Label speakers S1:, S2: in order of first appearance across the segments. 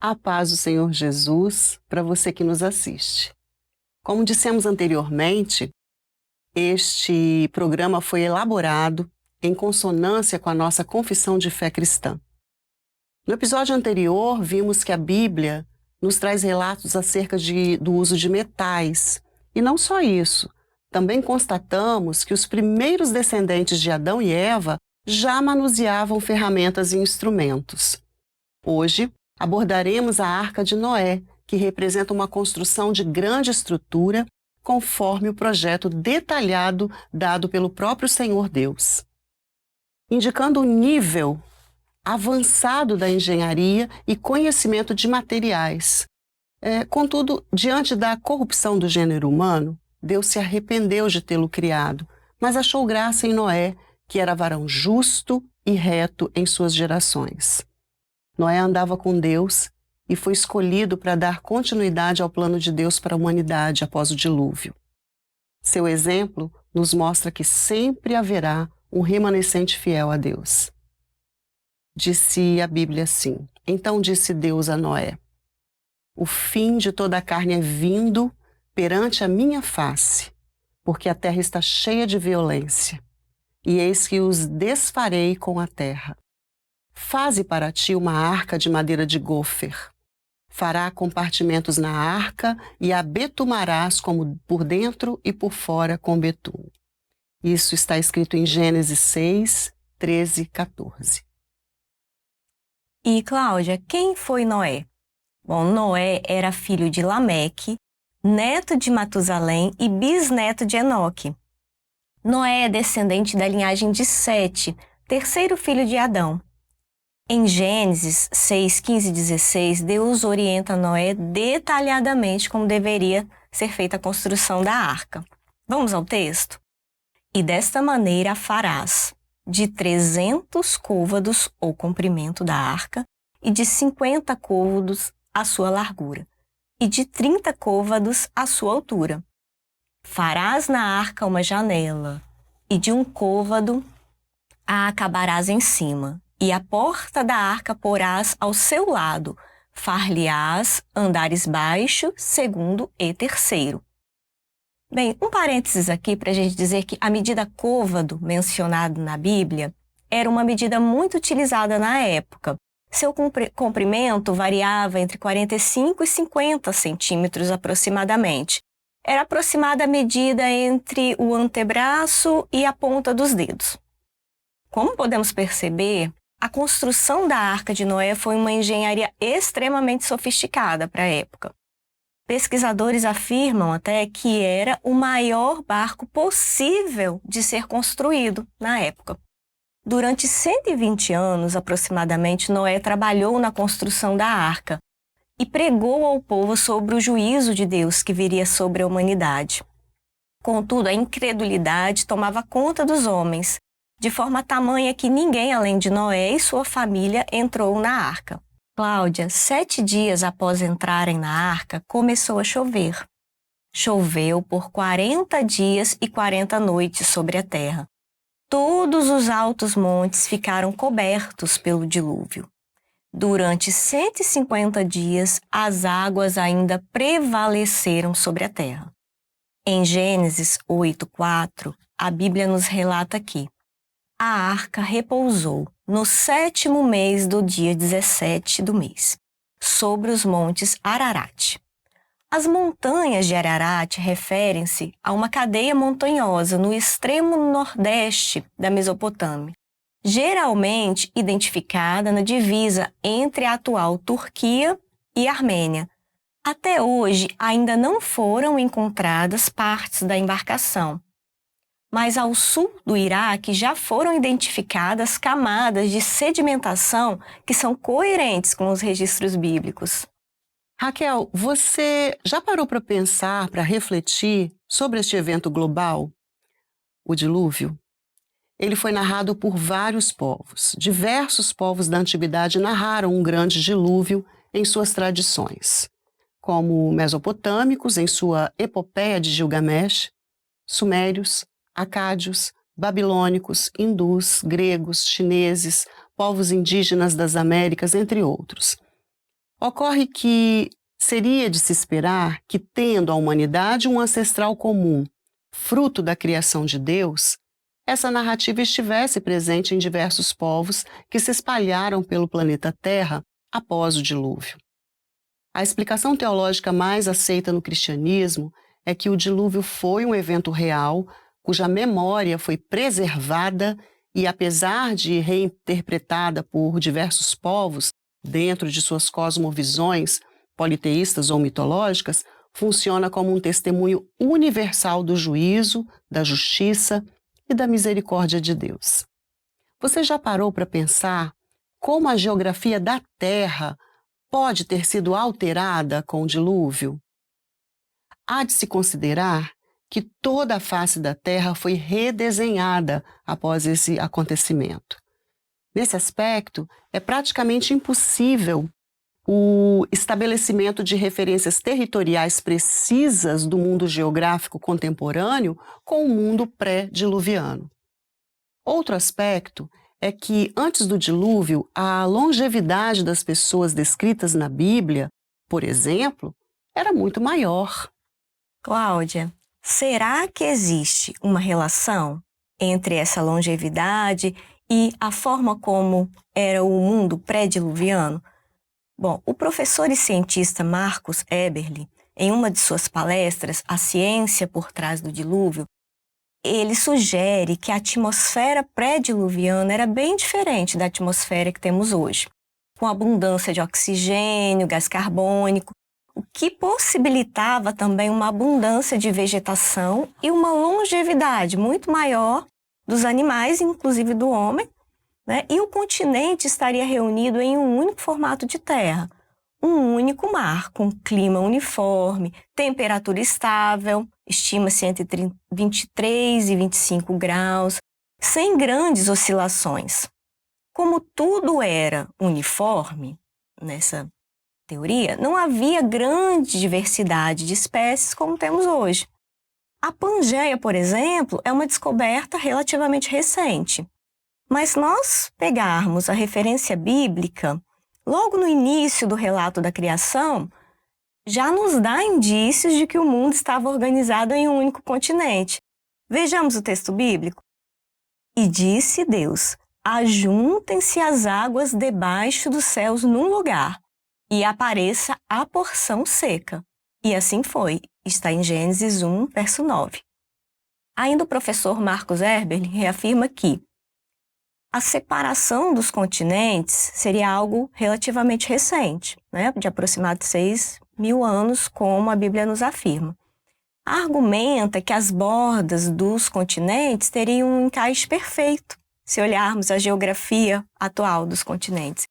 S1: A paz do Senhor Jesus para você que nos assiste. Como dissemos anteriormente, este programa foi elaborado em consonância com a nossa confissão de fé cristã. No episódio anterior, vimos que a Bíblia nos traz relatos acerca do uso de metais. E não só isso, também constatamos que os primeiros descendentes de Adão e Eva já manuseavam ferramentas e instrumentos. Hoje, abordaremos a Arca de Noé, que representa uma construção de grande estrutura, conforme o projeto detalhado dado pelo próprio Senhor Deus, indicando o nível avançado da engenharia e conhecimento de materiais. Contudo, diante da corrupção do gênero humano, Deus se arrependeu de tê-lo criado, mas achou graça em Noé, que era varão justo e reto em suas gerações. Noé andava com Deus e foi escolhido para dar continuidade ao plano de Deus para a humanidade após o dilúvio. Seu exemplo nos mostra que sempre haverá um remanescente fiel a Deus. Disse a Bíblia assim: Então disse Deus a Noé: O fim de toda a carne é vindo perante a minha face, porque a terra está cheia de violência, e eis que os desfarei com a terra. Faze para ti uma arca de madeira de gofer. Fará compartimentos na arca e a betumarás como por dentro e por fora com betume. Isso está escrito em Gênesis 6, 13 e 14.
S2: E, Cláudia, quem foi Noé? Bom, Noé era filho de Lameque, neto de Matusalém e bisneto de Enoque. Noé é descendente da linhagem de Sete, terceiro filho de Adão. Em Gênesis 6, 15 e 16, Deus orienta Noé detalhadamente como deveria ser feita a construção da arca. Vamos ao texto? E desta maneira a farás, de 300 côvados o comprimento da arca, e de 50 côvados a sua largura, e de 30 côvados a sua altura. Farás na arca uma janela, e de um côvado a acabarás em cima, e a porta da arca porás ao seu lado, far-lhe-ás andares baixo, segundo e terceiro. Bem, um parênteses aqui para a gente dizer que a medida côvado, mencionada na Bíblia, era uma medida muito utilizada na época. Seu comprimento variava entre 45 e 50 centímetros aproximadamente. Era aproximada a medida entre o antebraço e a ponta dos dedos. Como podemos perceber, a construção da Arca de Noé foi uma engenharia extremamente sofisticada para a época. Pesquisadores afirmam até que era o maior barco possível de ser construído na época. Durante 120 anos, aproximadamente, Noé trabalhou na construção da arca e pregou ao povo sobre o juízo de Deus que viria sobre a humanidade. Contudo, a incredulidade tomava conta dos homens, de forma tamanha que ninguém além de Noé e sua família entrou na arca. Cláudia, 7 dias após entrarem na arca, começou a chover. Choveu por 40 dias e 40 noites sobre a terra. Todos os altos montes ficaram cobertos pelo dilúvio. Durante 150 dias, as águas ainda prevaleceram sobre a terra. Em Gênesis 8:4, a Bíblia nos relata que a arca repousou no 7º mês do dia 17 do mês, sobre os montes Ararat. As montanhas de Ararat referem-se a uma cadeia montanhosa no extremo nordeste da Mesopotâmia, geralmente identificada na divisa entre a atual Turquia e Armênia. Até hoje, ainda não foram encontradas partes da embarcação, mas ao sul do Iraque já foram identificadas camadas de sedimentação que são coerentes com os registros bíblicos.
S1: Raquel, você já parou para pensar, para refletir sobre este evento global, o dilúvio? Ele foi narrado por vários povos. Diversos povos da antiguidade narraram um grande dilúvio em suas tradições, como mesopotâmicos em sua epopeia de Gilgamesh, sumérios, acádios, babilônicos, hindus, gregos, chineses, povos indígenas das Américas, entre outros. Ocorre que seria de se esperar que, tendo a humanidade um ancestral comum, fruto da criação de Deus, essa narrativa estivesse presente em diversos povos que se espalharam pelo planeta Terra após o dilúvio. A explicação teológica mais aceita no cristianismo é que o dilúvio foi um evento real, cuja memória foi preservada e, apesar de reinterpretada por diversos povos dentro de suas cosmovisões politeístas ou mitológicas, funciona como um testemunho universal do juízo, da justiça e da misericórdia de Deus. Você já parou para pensar como a geografia da Terra pode ter sido alterada com o dilúvio? Há de se considerar que toda a face da Terra foi redesenhada após esse acontecimento. Nesse aspecto, é praticamente impossível o estabelecimento de referências territoriais precisas do mundo geográfico contemporâneo com o mundo pré-diluviano. Outro aspecto é que, antes do dilúvio, a longevidade das pessoas descritas na Bíblia, por exemplo, era muito maior.
S2: Cláudia, será que existe uma relação entre essa longevidade e a forma como era o mundo pré-diluviano? Bom, o professor e cientista Marcus Eberle, em uma de suas palestras, A Ciência por Trás do Dilúvio, ele sugere que a atmosfera pré-diluviana era bem diferente da atmosfera que temos hoje, com abundância de oxigênio, gás carbônico, o que possibilitava também uma abundância de vegetação e uma longevidade muito maior dos animais, inclusive do homem, né? E o continente estaria reunido em um único formato de terra, um único mar, com clima uniforme, temperatura estável, estima-se entre 23 e 25 graus, sem grandes oscilações. Como tudo era uniforme nessa teoria, não havia grande diversidade de espécies como temos hoje. A Pangeia, por exemplo, é uma descoberta relativamente recente. Mas se nós pegarmos a referência bíblica, logo no início do relato da criação, já nos dá indícios de que o mundo estava organizado em um único continente. Vejamos o texto bíblico. E disse Deus: ajuntem-se as águas debaixo dos céus num lugar, e apareça a porção seca. E assim foi. Está em Gênesis 1, verso 9. Ainda o professor Marcus Eberle reafirma que a separação dos continentes seria algo relativamente recente, né? De aproximadamente 6.000 anos, como a Bíblia nos afirma. Argumenta que as bordas dos continentes teriam um encaixe perfeito, se olharmos a geografia atual dos continentes.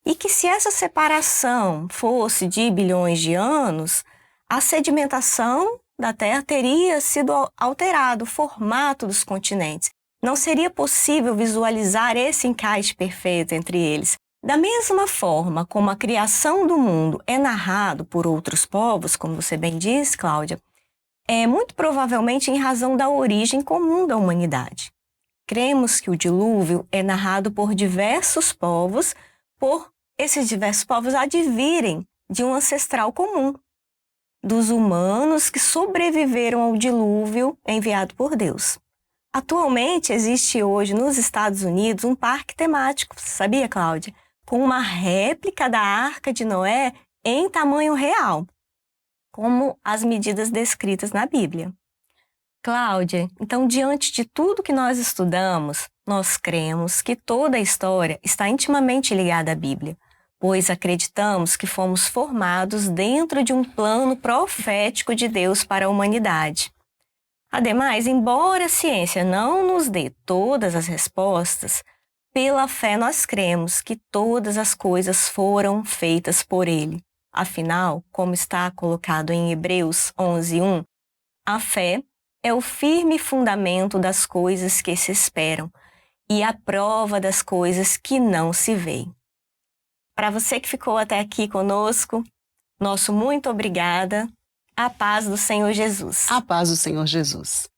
S2: E que se essa separação fosse de bilhões de anos, a sedimentação da Terra teria sido alterado, o formato dos continentes. Não seria possível visualizar esse encaixe perfeito entre eles. Da mesma forma como a criação do mundo é narrado por outros povos, como você bem disse, Cláudia, é muito provavelmente em razão da origem comum da humanidade. Cremos que o dilúvio é narrado por diversos povos, por esses diversos povos advirem de um ancestral comum, dos humanos que sobreviveram ao dilúvio enviado por Deus. Atualmente, existe hoje nos Estados Unidos um parque temático, sabia, Cláudia? Com uma réplica da Arca de Noé em tamanho real, como as medidas descritas na Bíblia. Cláudia, então, diante de tudo que nós estudamos, nós cremos que toda a história está intimamente ligada à Bíblia, pois acreditamos que fomos formados dentro de um plano profético de Deus para a humanidade. Ademais, embora a ciência não nos dê todas as respostas, pela fé nós cremos que todas as coisas foram feitas por Ele. Afinal, como está colocado em Hebreus 11:1, a fé é o firme fundamento das coisas que se esperam e a prova das coisas que não se veem. Para você que ficou até aqui conosco, nosso muito obrigada. A paz do Senhor Jesus.
S1: A paz do Senhor Jesus.